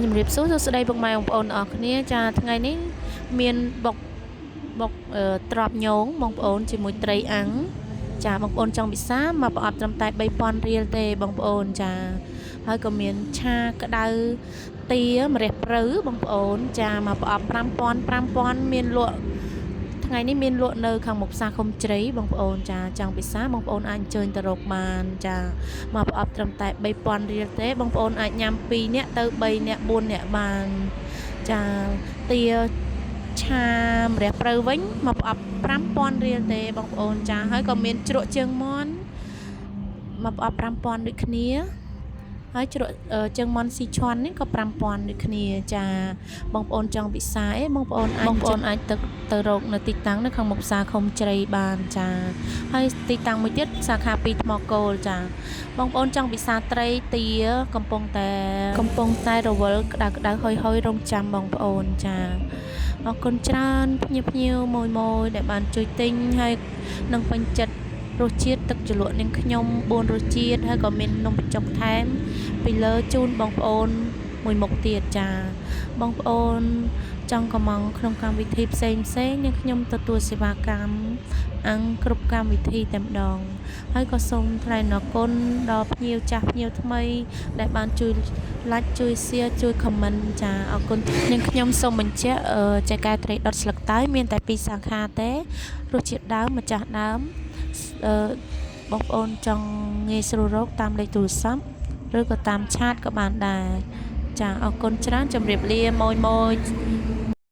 ជំរាបសួរស្ដីពុកម៉ែបងប្អូនអរគ្នាចាថ្ងៃនេះមានបុកត្រប់ញងបងប្អូនជាមួយត្រីអាំងចាបងប្អូនចង់ពិសាមកប្រអប់ត្រឹមតែ 3000 រៀលទេបងប្អូនចាហើយក៏មានឆាក្តៅទាម្រះព្រៅបងប្អូនចាមកប្រអប់ 5000 មានលក់ថ្ងៃនេះមានលក់នៅខាងមុខផ្សារឃុំជ្រៃបងប្អូនចាចង់ពិសាបងប្អូនអាចអញ្ជើញទៅរកបានចាមកប្រអប់ត្រឹមតែ 3000 រៀលទេបងប្អូនអាចញ៉ាំ2នាក់ទៅ3នាក់4នាក់បានចាទាឆាម្រះព្រៅវិញមកប្រអប់ 5000 រៀលទេបងប្អូនចាហើយក៏មានជ្រក់ជើងមាន់មកប្រអប់ 5000 ដូចគ្នាហើយជ្រក់ជើងមាន់ស៊ីឈាន់នេះក៏ 5000 ដូចគ្នាចាបងប្អូនចង់ពិសាអីបងប្អូនអាចទៅរកនៅទីតាំងនៅខាងមុខផ្សារឃុំជ្រៃបានចាហើយទីតាំងមួយទៀតសាខា2ថ្មគោលចាបងប្អូនចង់ពិសាត្រីទាកំពុងតែរវល់ក្តៅហុយរងចាំបងប្អូនចាអរគុណច្រើនភ្ញៀវមួយដែលបានជួយទិញហើយនឹងពេញចិត្តរសជាតិទឹកជ្រលក់នាងខ្ញុំ4រសជាតិហើយក៏មាននំបញ្ចុកថែមពីលើជូនបងប្អូនមួយមុខទៀតចាបងប្អូនចង់កម្មង់ក្នុងកម្មវិធីផ្សេងនាងខ្ញុំទទួលសេវាកម្មអង្គគ្រប់កម្មវិធីតែម្ដងហើយក៏សូមថ្លែងអរគុណដល់ភ្ញៀវចាស់ភ្ញៀវថ្មីដែលបានជួយ like ជួយ share ជួយ comment ចាអរគុណនាងខ្ញុំសូមបញ្ជាក់ចែកកាយត្រីដុតស្លឹកតើយមានតែ2សាខាទេរសជាតិដើមម្ចាស់ដើមបងប្អូនចង់ងាយស្រួលរកតាមលេខទូរស័ព្ទឬក៏តាមឆាតក៏បានដែរចាអរគុណច្រើនជម្រាបលាម៉ូយ